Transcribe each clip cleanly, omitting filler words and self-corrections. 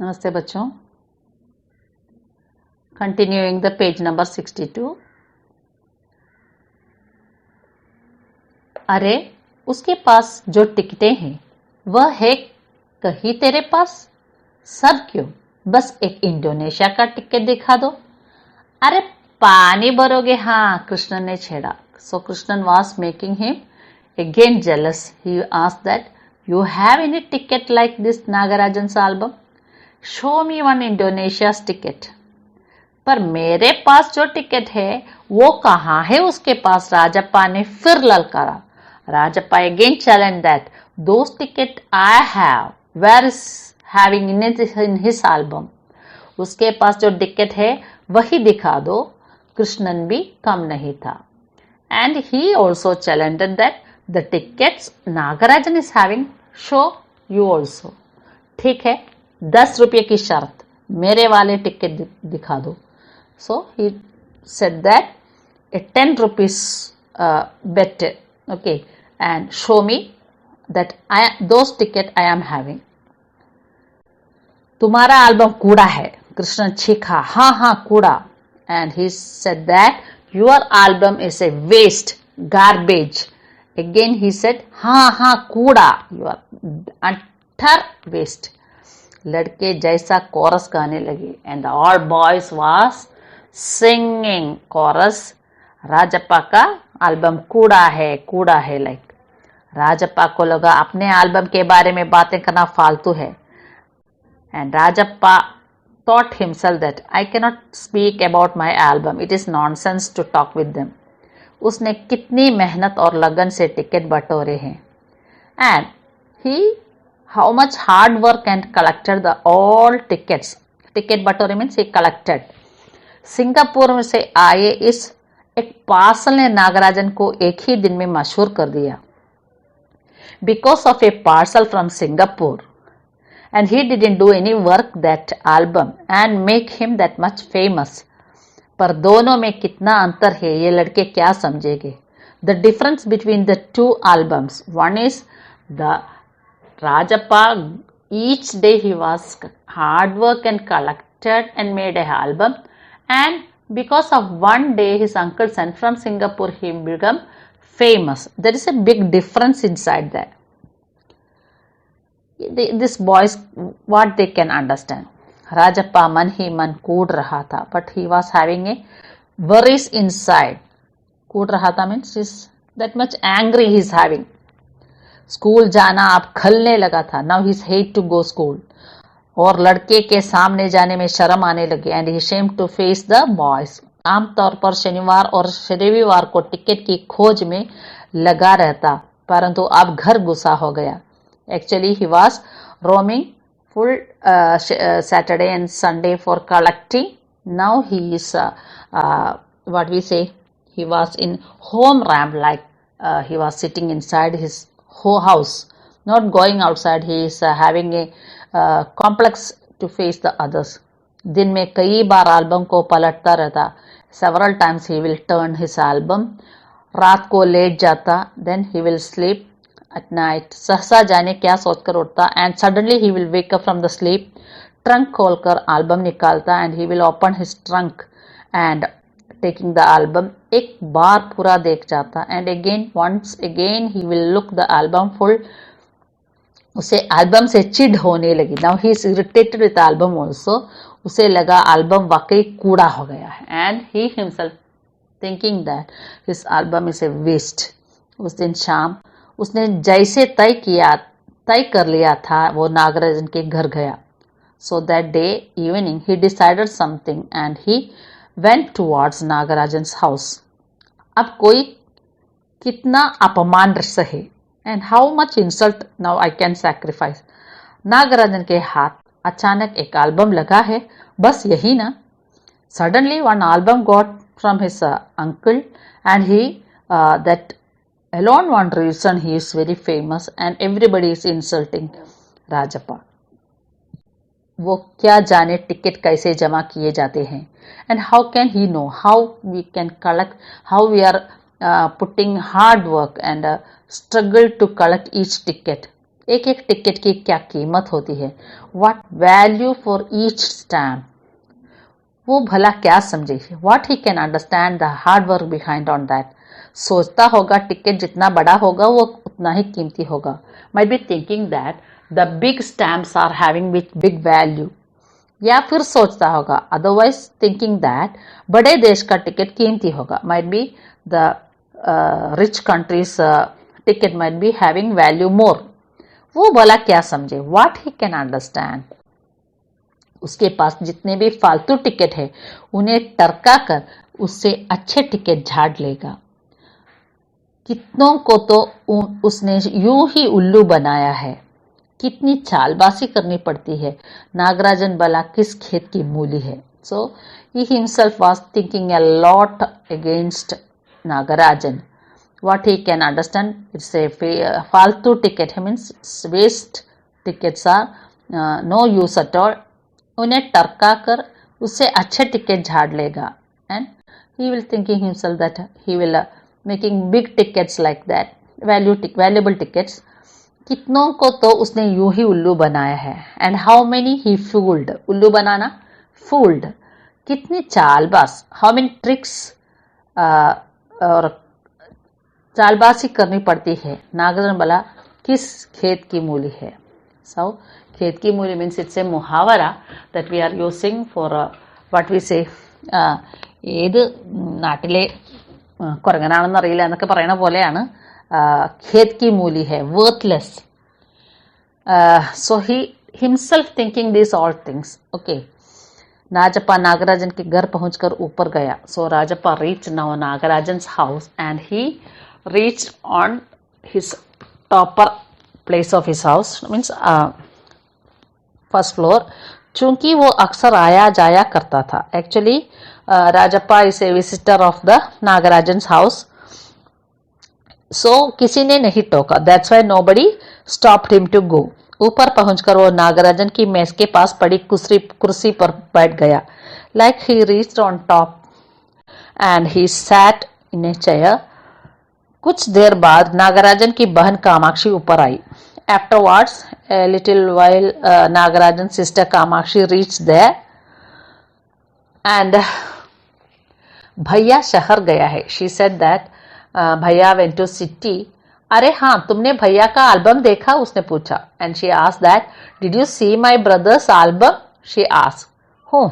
नमस्ते बच्चों। Continuing the page number 62। अरे उसके पास जो टिकटें हैं वह है कहीं तेरे पास? सब क्यों, बस एक इंडोनेशिया का टिकट दिखा दो। अरे पानी भरोगे? हाँ, कृष्णन ने छेड़ा। सो Krishnan was making him again jealous. He asked that, you have any ticket like this Nagarajan's album? Show me one Indonesia's ticket. पर मेरे पास जो टिकट है वो कहाँ है उसके पास? राजप्पा ने फिर ललकारा। Rajappa again challenged that those ticket I have, where is having in his album? उसके पास जो टिकट है वही दिखा दो। कृष्णन भी कम नहीं था। And he also challenged that the tickets Nagarajan is having, show you also. ठीक है, 10 रुपये की शर्त, मेरे वाले टिकट दिखा दो। So he said that a 10 rupees bet, okay, and show me that those ticket I am having. तुम्हारा एल्बम कूड़ा है। कृष्ण चीखा, हाँ हाँ कूड़ा। And he said that your album is a waste, garbage. Again he said, हाँ हाँ कूड़ा, you are utter waste. लड़के जैसा कोरस गाने लगे and all boys was singing chorus. Rajappa का एल्बम कूड़ा है लाइक। राजप्पा को लगा अपने एल्बम के बारे में बातें करना फालतू है। And Rajappa thought himself that I cannot speak about my album. It is nonsense to talk with them. उसने कितनी मेहनत और लगन से टिकट बटोरे हैं। And he how much hard work and collected the all tickets. Ticket बटोरे means he collected. Singapore से आए इस एक पार्सल ने नागराजन को एक ही दिन में मशहूर कर दिया। Because of a parcel from Singapore. And he didn't do any work that album and make him that much famous. पर दोनों में कितना अंतर है ये लड़के क्या समझेंगे? The difference between the two albums. One is the Rajappa, each day he was hard work and collected and made a album, and because of one day his uncle sent from Singapore he became famous. There is a big difference inside that. This boys what they can understand. Rajappa मन ही मन कूद रहा था, but he was having a worries inside. कूद रहा था means is that much angry he is having. School जाना अब खलने लगा था. Now he hate to go school. और लड़के के सामने जाने में शर्म आने लगी. And he ashamed to face the boys. आमतौर पर शनिवार और रविवार को टिकट की खोज में लगा रहता, परंतु अब घर गुस्सा हो गया. Actually he was roaming full Saturday and Sunday for collecting. Now he is what we say, he was in home ramp, like he was sitting inside his house, not going outside. He is having a complex to face the others. दिन में कई बार album को पलटता रहता. Several times he will turn his album. रात को late जाता. Then he will sleep at night. सहसा जाने क्या सोचकर उठता. And suddenly he will wake up from the sleep. Trunk खोलकर एल्बम निकालता. And he will open his trunk and taking the album. एक बार पूरा देख जाता. And again once again he will look the album full. उसे album से चिढ़ होने लगी. Now he is irritated with the album also. उसे लगा एल्बम वाकई कूड़ा हो गया है. And he himself thinking that his album is a waste. उस दिन शाम उसने जैसे तय कर लिया था वो नागराजन के घर गया. So that day evening he decided something and he went towards Nagarajan's house. अब कोई कितना अपमान सहे. And how much insult now I can sacrifice. Nagarajan के हाथ अचानक एक एल्बम लगा है, बस यही ना. Suddenly one album got from his uncle and he that alone one reason he is very famous and everybody is insulting Rajappa. वो क्या जाने टिकट कैसे जमा किए जाते हैं. And how can he know how we can collect, how we are putting hard work and struggle to collect each ticket. एक एक टिकट की क्या कीमत होती है, what value for each stamp, वो भला क्या समझे, what he can understand the hard work behind on that, सोचता होगा टिकट जितना बड़ा होगा वो उतना ही कीमती होगा, might be thinking that the big stamps are having with big value, या फिर सोचता होगा अदरवाइज थिंकिंग दैट बड़े देश का टिकट कीमती होगा, might be the rich countries ticket might be having value मोर, वो भला क्या समझे, व्हाट ही कैन अंडरस्टैंड, उसके पास जितने भी फालतू टिकट है उन्हें टरका कर उससे अच्छे टिकट झाड़ लेगा, कितनों को तो उसने यूं ही उल्लू बनाया है, कितनी चालबाजी करनी पड़ती है, नागराजन भला किस खेत की मूली है। सो he himself was thinking a lot against Nagarajan. What he can understand, it's a faltu ticket, means waste tickets are no use at all, उन्हें टरका कर उससे अच्छे टिकट झाड़ लेगा, and he will thinking himself that he will making big tickets like that, valuable tickets, कितनों को तो उसने यूं ही उल्लू बनाया है, and how many he fooled, उल्लू बनाना फूल्ड, कितनी चालबाज, हाउ मेनी ट्रिक्स और चालबाजी करनी पड़ती है, नागराजन भला किस खेत की मूली है। सो खेत की मूली मीन्स इट्स ए मुहावरा that we are using for what we say, ഏത് നാട്ടിലെ കുരങ്ങനാണെന്നറിയില്ല എന്നൊക്കെ പറയുന്ന പോലെയാണ് खेत की मूली है, worthless. So he himself thinking these all things. Okay. Rajappa Nagarajan के घर पहुंचकर ऊपर गया. So Rajappa reached now Nagarajan's house and he reached on his topper place of his house, means first floor. चूंकि वो अक्सर आया जाया करता था. Actually Rajappa is a visitor of the Nagarajan's house. So किसी ने नहीं टोका, that's why nobody stopped him to go. ऊपर पहुंचकर वो नागराजन की मेज के पास पड़ी कुर्सी पर बैठ गया. Like he reached on top and he sat in a chair. कुछ देर बाद नागराजन की बहन कामाक्षी ऊपर आई. Afterwards, a little while, Nagarajan's sister Kamakshi reached there and भैया शहर गया है. She said that भैया went to city. अरे हाँ, तुमने भैया का एल्बम देखा, उसने पूछा. And she asked that did you see my brothers album, she asked. हूँ.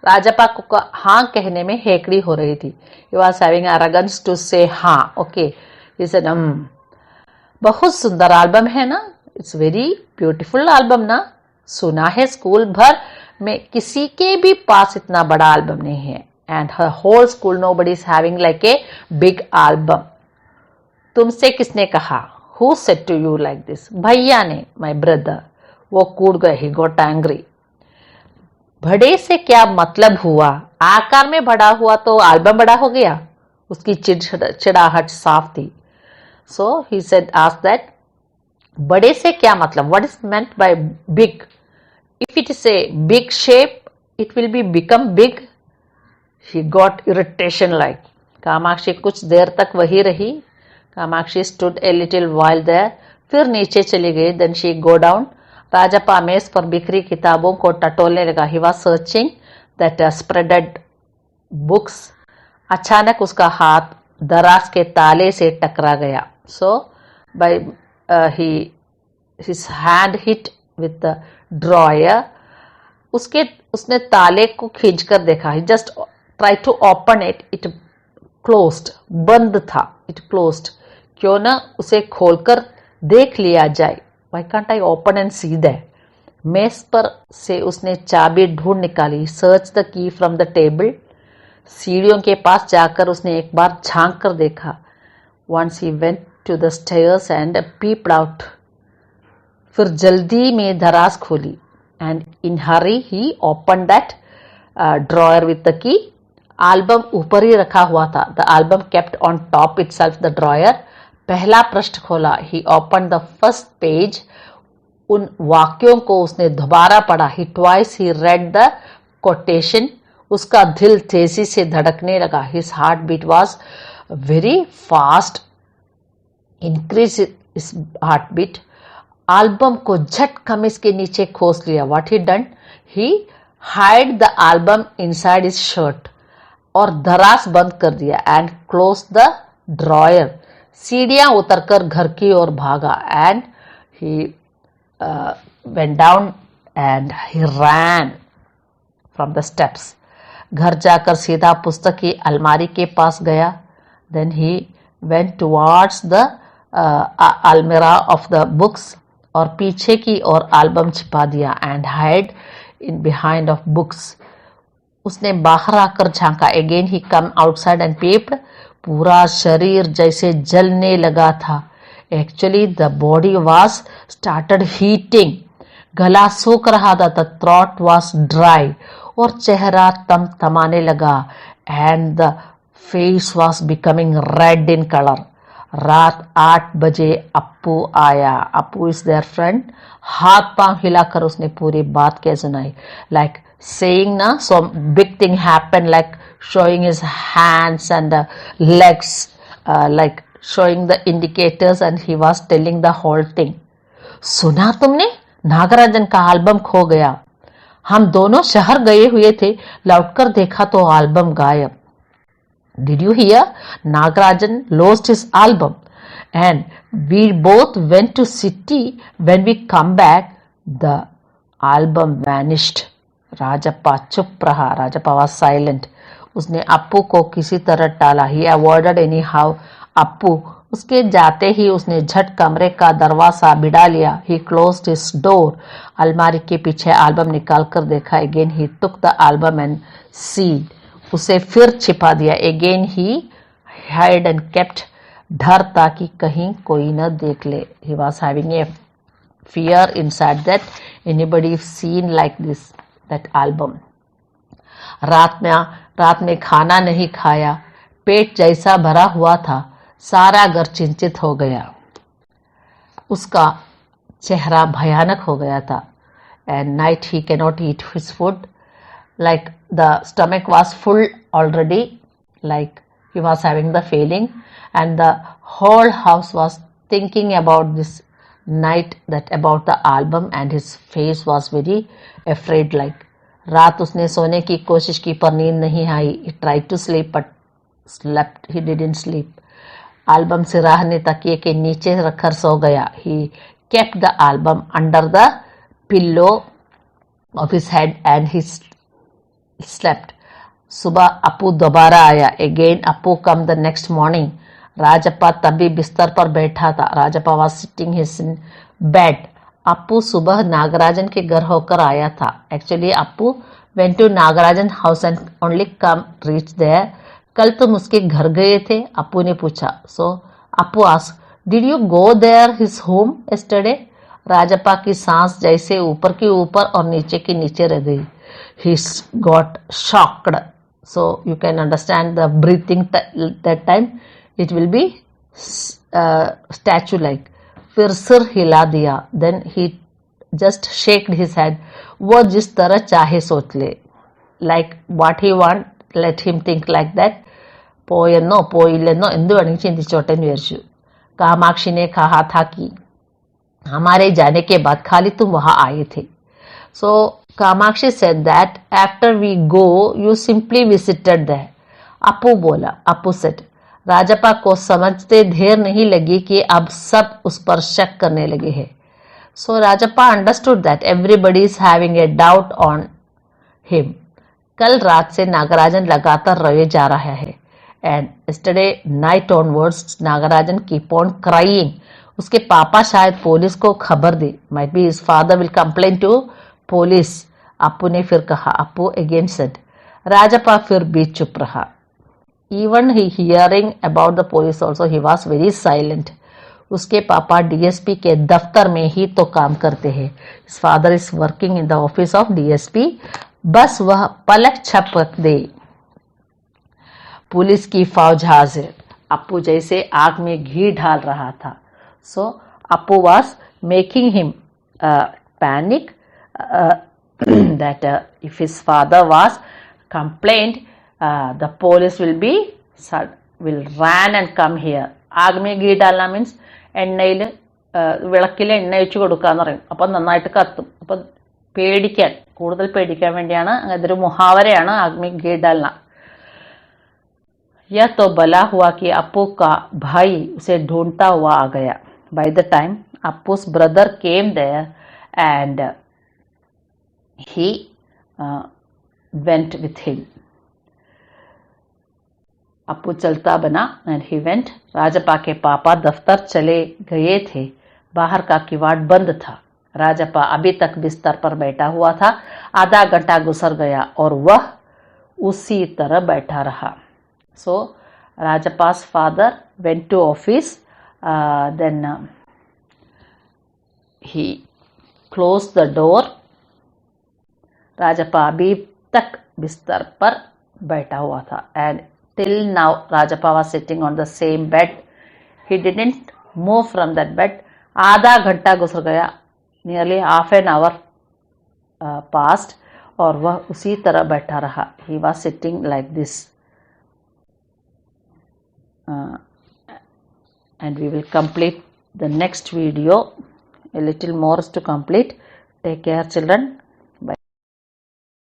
राजप्पा को हाँ कहने में हेकड़ी हो रही थी. He was having arrogance to say हाँ. ओके, ही सेड बहुत सुंदर एल्बम है ना, इट्स वेरी ब्यूटीफुल एल्बम ना, सुना है स्कूल भर में किसी के भी पास इतना बड़ा एल्बम नहीं है. And her whole school nobody is having like a big album. तुमसे किसने कहा? Who said to you like this? भैया ने, my brother. वो कूद गए, he got angry. बड़े से क्या मतलब हुआ? आकार में बड़ा हुआ तो एल्बम बड़ा हो गया. उसकी चिड़ाहट साफ थी. So he said, ask that. बड़े से क्या मतलब? What is meant by big? If it is a big shape, it will be become big. She got irritation like. Kamakshi कुछ देर तक वही रही. Kamakshi stood a little while there. फिर नीचे चली गई. Then she go down. Rajappa मेज पर बिखरी किताबों को टटोलने लगा. He was searching that spreaded books. अचानक उसका हाथ दराज के ताले से टकरा गया. So by his hand hit with the drawer. उसने ताले को खींचकर देखा. He just try to open it, it closed, बंद था, it closed. क्यों ना उसे खोलकर देख लिया जाए. Why can't I open and see that? मेज पर से उसने चाबी ढूंढ निकाली. Search the key from the table. सीढ़ियों के पास जाकर उसने एक बार झांक कर देखा. Once he went to the stairs and peeped out. फिर जल्दी में दराज खोली. And in hurry he opened that drawer with the key. Album ऊपर ही रखा हुआ था. The album kept on top itself the drawer. पहला पृष्ठ खोला. He open the first page. उन वाक्यों को उसने दोबारा पढ़ा. He twice he read the quotation. उसका दिल तेजी से धड़कने लगा. His heart beat was very fast. Increase his heart beat. Album को झट कमीज के नीचे खोस लिया. What he done, he hide the album inside his shirt, और दराज बंद कर दिया. And close the dryer. सीढ़ियां उतरकर घर की ओर भागा. And he went down and he ran from the steps. घर जाकर सीधा पुस्तक की अलमारी के पास गया. Then he went towards the almirah of the books, और पीछे की ओर एल्बम छिपा दिया. And hide in behind of books. उसने बाहर आकर झांका. Again he come outside and peeped. पूरा शरीर जैसे जलने लगा था. Actually the body was started heating. गला सूख रहा था. The throat was dry. और चेहरा तमतमाने लगा. And the face was becoming red in color. रात 8 बजे अप्पू आया. Appu is there friend. हाथ पांव हिलाकर उसने पूरी बात क्या सुनाई. Like saying na some big thing happened, like showing his hands and legs, like showing the indicators, and he was telling the whole thing. सुना तुमने, नागराजन का एल्बम खो गया. हम दोनों शहर गए हुए थे, लौटकर देखा तो एल्बम गायब. Did you hear? Nagarajan lost his album, and we both went to city. When we come back, the album vanished. Rajappa चुप रहा. Rajappa was silent. उसने अप्पू को किसी तरह टाला. He avoided anyhow. अप्पू उसके जाते ही उसने झट कमरे का दरवाजा भिड़ा लिया. He closed his door. अलमारी के पीछे एल्बम निकाल कर देखा. Again he took the album and sealed. उसे फिर छिपा दिया. Again he hid and kept. डर ताकि कहीं कोई न देख ले. He was having a fear inside that anybody seen like this, that album. रात में खाना नहीं खाया. पेट जैसा भरा हुआ था. सारा घर चिंतित हो गया. उसका चेहरा भयानक हो गया था. And night he cannot eat his food. Like the stomach was full already, like he was having the feeling, and the whole house was thinking about this night, that about the album, and his face was very afraid. Like रात उसने सोने की कोशिश की पर नींद नहीं आई. He tried to sleep but slept. He didn't sleep. Album सिराहने तकिए के नीचे रखकर सो गया. He kept the album under the pillow of his head and he slept. सुबह अप्पू दोबारा आया. Again Appu come the next morning. Rajappa तभी बिस्तर पर बैठा था. Rajappa was sitting his bed. Appu सुबह नागराजन के घर होकर आया था. Actually Appu went to Nagarajan house and only come reach there. कल तुम उसके घर गए थे? अप्पू ने पूछा. So Appu asked, did you go there his home yesterday? Rajappa की सांस जैसे ऊपर की ऊपर और नीचे की नीचे रह गई. He got shocked. So you can understand the breathing that time. It will be statue like. फिर सिर हिला दिया. Then he just shaked his head. वो जिस तरह चाहे सोच ले. Like what he want, let him think like that. പോയെന്നോ പോയില്ലെന്നോ എന്ത് വേണമെങ്കിൽ ചിന്തിച്ചോട്ടെ എന്ന് വിചാരിച്ചു. कामाक्षी ने कहा था कि हमारे जाने के बाद खाली तुम वहां आए थे. So Kamakshi said that after we go, you simply visited there. Appu बोला. अप्पू said. राजप्पा को समझते देर नहीं लगी कि अब सब उस पर शक करने लगे हैं. So Rajappa understood that everybody is having a doubt on him. कल रात से नागराजन लगातार रोए जा रहा है. And yesterday night onwards, Nagarajan keep on crying. उसके पापा शायद पुलिस को खबर दी. Might be his father will complain to police. Appu ने फिर कहा. Appu again said. राजप्पा फिर भी चुप रहा. Even he hearing about the police also, he was very silent. उसके पापा डीएसपी के दफ्तर में ही तो काम करते हैं. His father is working in the office of DSP. बस वह पलक झपक दे. पुलिस की फौज हाजिर. अप्पू जैसे आग में घी डाल रहा था. So Appu was making him panic that if his father was complained, the police will run and come here. आग में घी डालना means एണ്ണയിൽ വിളക്കിൽ എണ്ണ ഒഴിച്ച് കൊടുക്കാന്ന് പറയും. അപ്പം നന്നായിട്ട് കത്തും. അപ്പം കൂടുതൽ പേടിക്കാൻ വേണ്ടിയാണ്. ഇതൊരു മുഹാവരയാണ് ആഗ്മി घी डालना. यह तो भला हुआ कि अप्पू का भाई उसे ढूंढता हुआ आ गया. By the time Appu's brother came there and he went with him. Appu चलता बना and he went. राजप्पा के पापा दफ्तर चले गए थे. बाहर का किवाड़ बंद था. राजप्पा अभी तक बिस्तर पर बैठा हुआ था. आधा घंटा गुजर गया और वह उसी तरह बैठा रहा. So Rajappa's father went to office. Then he closed the door. Rajappa अभी तक बिस्तर पर बैठा हुआ था. And till now Rajappa was sitting on the same bed. He didn't move from that bed. आधा घंटा गुजर गया. Nearly half an hour passed और वह उसी तरह बैठा रहा. He was sitting like this. And we will complete the next video. A little more is to complete. Take care, children.